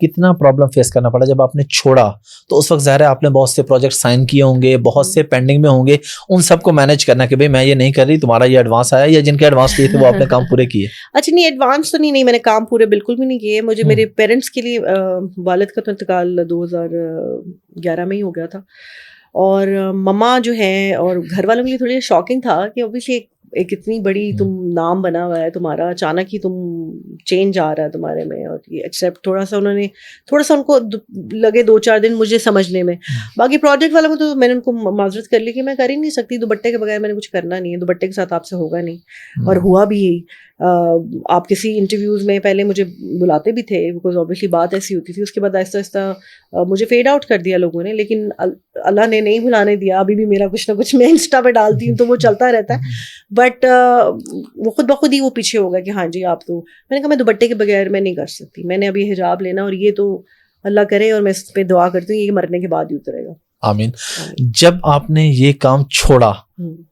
کتنا problem face کرنا پڑا جب آپ نے چھوڑا؟ تو اس وقت ظاہر ہے آپ نے بہت سے پروجیکٹ سائن کیے ہوں گے, بہت سے پینڈنگ میں ہوں گے, ان سب کو مینیج کرنا کہ بھئی میں یہ نہیں کر رہی, تمہارا یہ ایڈوانس آیا, یا جن کے ایڈوانس لیے تھے وہ آپ نے کام پورے کیے؟ اچھا نہیں, ایڈوانس تو نہیں, میں نے کام پورے بالکل بھی نہیں کیے. مجھے میرے پیرنٹس کے لیے والد کا تو انتقال 2011 میں ہی ہو گیا تھا, اور مما جو ہیں اور گھر والوں کے لیے تھوڑی شاکنگ تھا کہ اوبیسلی ایک اتنی بڑی تم نام بنا ہوا ہے تمہارا, اچانک ہی تم چینج آ رہا ہے تمہارے میں, اور یہ ایکسیپٹ تھوڑا سا ان کو لگے 2-4 دن مجھے سمجھنے میں. باقی پروجیکٹ والوں کو تو میں نے ان کو معذرت کر لی کہ میں کر ہی نہیں سکتی, دوپٹے کے بغیر میں نے کچھ کرنا نہیں ہے, دوپٹے کے ساتھ آپ سے ہوگا نہیں, اور ہوا بھی یہی. آپ کسی انٹرویوز میں پہلے مجھے بلاتے بھی تھے بیکاز اوبیسلی بات ایسی ہوتی تھی, اس کے بعد آہستہ آہستہ مجھے فیڈ آؤٹ کر دیا لوگوں نے, لیکن اللہ نے نہیں بلانے دیا. ابھی بھی میرا کچھ نہ کچھ میں انسٹا پہ ڈالتی ہوں تو وہ چلتا رہتا ہے, بٹ وہ خود بخود ہی وہ پیچھے ہوگا کہ ہاں جی آپ تو. میں نے کہا میں دوپٹے کے بغیر میں نہیں کر سکتی, میں نے ابھی حجاب لینا, اور یہ تو اللہ کرے اور میں اس پہ دعا کرتی ہوں یہ مرنے کے بعد ہی اترے گا. آمین. جب آپ نے یہ کام چھوڑا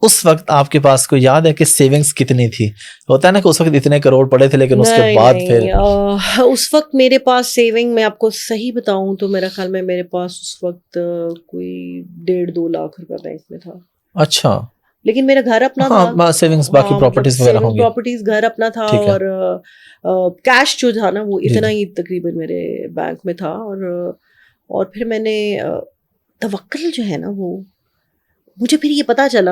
اس وقت آپ کے پاس کوئی یاد ہے کہ سیونگز کتنی تھی؟ ہوتا ہے نا کہ اس وقت اتنے کروڑ پڑے تھے, لیکن اس کے بعد پھر اس وقت میرے پاس سیونگ, میں آپ کو صحیح بتاؤں تو میرا خیال میں میرے پاس اس وقت کوئی 1.5-2 لاکھ روپے بینک میں تھا. اچھا, لیکن میرا گھر اپنا تھا, سیونگز باقی پراپرٹیز وغیرہ ہوں گی, پراپرٹیز گھر اپنا تھا, اور کیش جو تھا نا وہ اتنا ہی تقریباً میرے بینک میں تھا. اور پھر میں نے توکل جو ہے نا وہ مجھے پھر یہ پتا چلا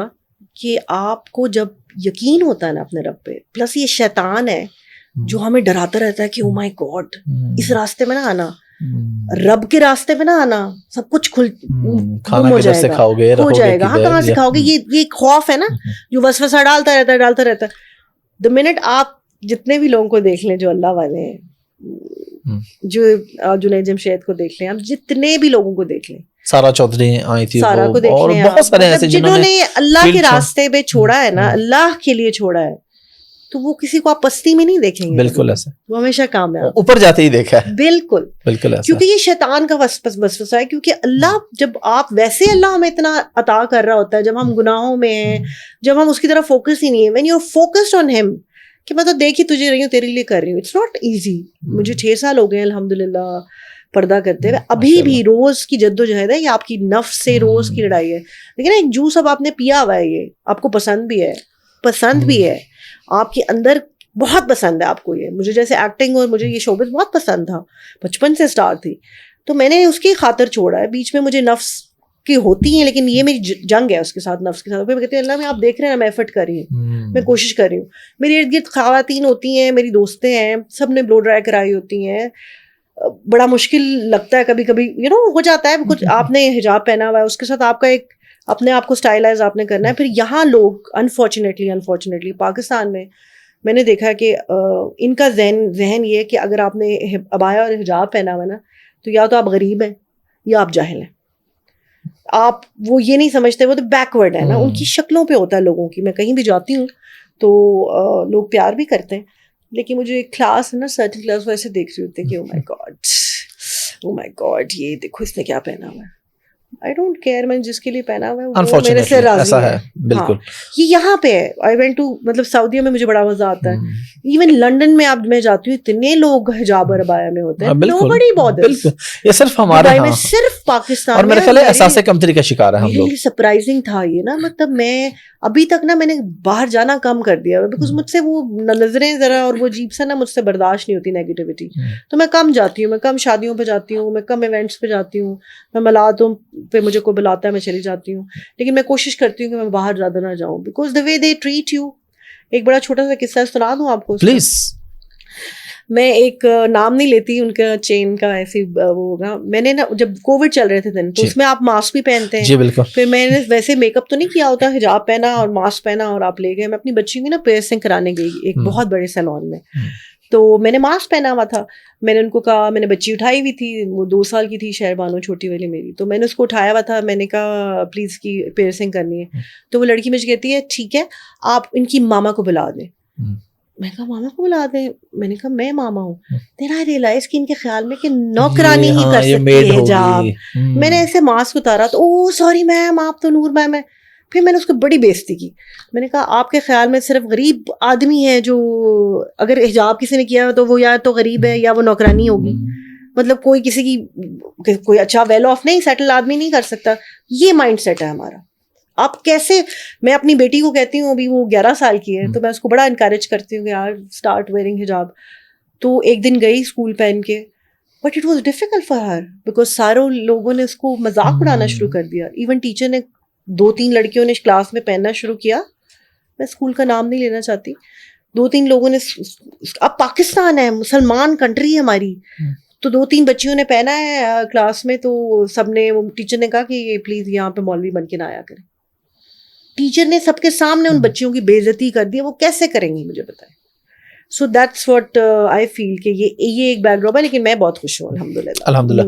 کہ آپ کو جب یقین ہوتا ہے نا اپنے رب پہ, پلس یہ شیطان ہے جو ہمیں ڈراتا رہتا ہے کہ او مائی گاڈ اس راستے میں نہ آنا, رب کے راستے میں نہ آنا, سب کچھ گم ہو جائے گا, ہو جائے گا. ہاں کہاں سے کھاؤ گے, یہ خوف ہے نا جو وسوسہ ڈالتا رہتا. دا منٹ آپ جتنے بھی لوگوں کو دیکھ لیں جو اللہ والے ہیں, جو جنید جمشید کو دیکھ لیں, آپ جتنے بھی لوگوں کو دیکھ لیں, سارا چودھری آئی تھی, سارا کو دیکھ لیں, بہت سارے ایسے جنہوں نے اللہ کے راستے پہ چھوڑا ہے نا, اللہ کے لیے چھوڑا ہے, تو وہ کسی کو آپ پستی میں نہیں دیکھیں گے. بالکل ایسا, وہ ہمیشہ کامیاب اوپر جاتے ہی دیکھا ہے. بالکل بالکل ایسا, کیونکہ یہ شیطان کا وسوسہ ہے. کیونکہ اللہ جب آپ ویسے اللہ ہمیں اتنا عطا کر رہا ہوتا ہے, جب ہم گناہوں میں ہیں, جب ہم اس کی طرف فوکس ہی نہیں ہے, when you are focused on him کہ میں تو دیکھ ہی تجھے رہی ہوں, تیرے لیے کر رہی ہوں. It's not easy. مجھے 6 سال ہو گئے ہیں الحمدللہ پردہ کرتے ہوئے, ابھی بھی روز کی جد و جہد ہے, یہ آپ کی نفس سے روز کی لڑائی ہے. لیکن ایک جوس اب آپ نے پیا ہوا ہے, یہ آپ کو پسند بھی ہے, آپ کے اندر بہت پسند ہے آپ کو یہ. مجھے جیسے ایکٹنگ اور مجھے یہ شعبہ بہت پسند تھا, بچپن سے اسٹارٹ تھی, تو میں نے اس کی خاطر چھوڑا ہے. بیچ میں مجھے نفس کی ہوتی ہیں, لیکن یہ میری جنگ ہے اس کے ساتھ, نفس کے ساتھ. پھر میں کہتی ہوں اللہ میں آپ دیکھ رہے ہیں میں ایفرٹ کر رہی ہوں, میں کوشش کر رہی ہوں. میری ارد گرد خواتین ہوتی ہیں, میری دوستیں ہیں, سب نے بلو ڈرائی کرائی ہوتی ہیں. بڑا مشکل لگتا ہے کبھی کبھی, ہو جاتا ہے کچھ. آپ نے حجاب پہنا ہوا ہے, اس کے ساتھ آپ کا ایک اپنے آپ کو اسٹائلائز آپ نے کرنا ہے. پھر یہاں لوگ انفارچونیٹلی پاکستان میں نے دیکھا کہ ان کا ذہن یہ ہے کہ اگر آپ نے عبایا اور حجاب پہنا ہوا نا, تو یا تو آپ غریب ہیں یا آپ جاہل ہیں. آپ وہ یہ نہیں سمجھتے, وہ تو بیکورڈ ہے نا. ان کی شکلوں پہ ہوتا ہے لوگوں کی. میں کہیں بھی جاتی ہوں تو لوگ پیار بھی کرتے ہیں, لیکن مجھے ایک کلاس ہے نا, سرٹن کلاس, ویسے دیکھ رہی ہوتے کہ او مائی گاڈ یہ دیکھو اس نے کیا پہنا ہوا ہے. آئی ڈونٹ کیئر, میں جس کے لیے پہنا ہوا ہے وہ میرے سے راضی ہے. بالکل یہ یہاں پہ ہے. آئی وینٹ ٹو مطلب سعودیہ میں مجھے بڑا مزہ آتا ہے. ایون لنڈن میں اب میں جاتی ہوں, اتنے لوگ حجاب اور عبایا میں ہوتے ہیں, nobody bothers. یہ صرف ہمارے میں صرف پاکستان اور میرے خیال ہے احساس کمتری کا شکار ہے ہم لوگ. سرپرائزنگ تھا یہ نا, مطلب میں ابھی تک نا میں نے باہر جانا کم کر دیا بیکاز مجھ سے وہ نظریں ذرا اور وہ عجیب سا نا مجھ سے برداشت نہیں ہوتی نیگیٹیوٹی. تو میں کم جاتی ہوں, میں کم شادیوں پہ جاتی ہوں, میں کم ایونٹس پہ جاتی ہوں, میں ملاتوں پہ مجھے کوئی بلاتا ہے میں چلی جاتی ہوں. لیکن میں کوشش کرتی ہوں کہ میں باہر زیادہ نہ جاؤں because the way they treat you. ایک بڑا چھوٹا سا قصہ سنا دوں آپ کو پلیز. میں ایک نام نہیں لیتی ان کا چین کا, ایسی وہ ہوگا. میں نے نا جب کووڈ چل رہے تھے دن, تو اس میں آپ ماسک بھی پہنتے ہیں. جی بالکل. پھر میں نے ویسے میک اپ تو نہیں کیا ہوتا, حجاب پہنا اور ماسک پہنا اور آپ لے گئے. میں اپنی بچی کی نا پیئرسنگ کرانے گئی ایک بہت بڑے سیلون میں, تو میں نے ماسک پہنا ہوا تھا. میں نے ان کو کہا, میں نے بچی اٹھائی ہوئی تھی, وہ 2 سال کی تھی, شہر بانو چھوٹی والی میری, تو میں نے اس کو اٹھایا ہوا تھا. میں نے کہا پلیز کی پیئرسنگ کرنی ہے. تو وہ لڑکی مجھے کہتی ہے ٹھیک ہے آپ ان کی ماما کو بلا دیں. میں نے کہا ماما کو بلا دیں. میں نے کہا میں ماما ہوں. دین آئی ریئلائز کہ ان کے خیال میں کہ نوکرانی ہی کر سکتی ہے حجاب. میں نے ایسے ماسک اتارا تو او سوری میم آپ تو نور میم ہے. پھر میں نے اس کو بڑی بےزتی کی. میں نے کہا آپ کے خیال میں صرف غریب آدمی ہے جو اگر حجاب کسی نے کیا تو وہ یا تو غریب ہے یا وہ نوکرانی ہوگی. مطلب کوئی کسی کی کوئی اچھا ویل آف نہیں, سیٹل آدمی نہیں کر سکتا. یہ مائنڈ سیٹ ہے ہمارا. آپ کیسے, میں اپنی بیٹی کو کہتی ہوں, ابھی وہ 11 سال کی ہے, تو میں اس کو بڑا انکریج کرتی ہوں کہ یار اسٹارٹ ویئرنگ حجاب. تو ایک دن گئی اسکول پہن کے, but it was difficult for her because ساروں لوگوں نے اس کو مذاق اڑانا شروع کر دیا. ایون ٹیچر نے 2-3 لڑکیوں نے کلاس میں پہننا شروع کیا, میں اسکول کا نام نہیں لینا چاہتی, 2-3 لوگوں نے, اب پاکستان ہے, مسلمان کنٹری ہے ہماری, تو 2-3 بچیوں نے پہنا ہے کلاس میں, تو سب نے, ٹیچر نے کہا کہ یہ پلیز یہاں پہ مولوی بن کے نہ آیا کریں. ٹیچر نے سب کے سامنے ان بچیوں کی بے عزتی کر دی. وہ کیسے کریں گی مجھے بتائیں. سو دیٹس واٹ آئی فیل کہ یہ ایک بیک ڈراپ ہے, لیکن میں بہت خوش ہوں الحمد للہ.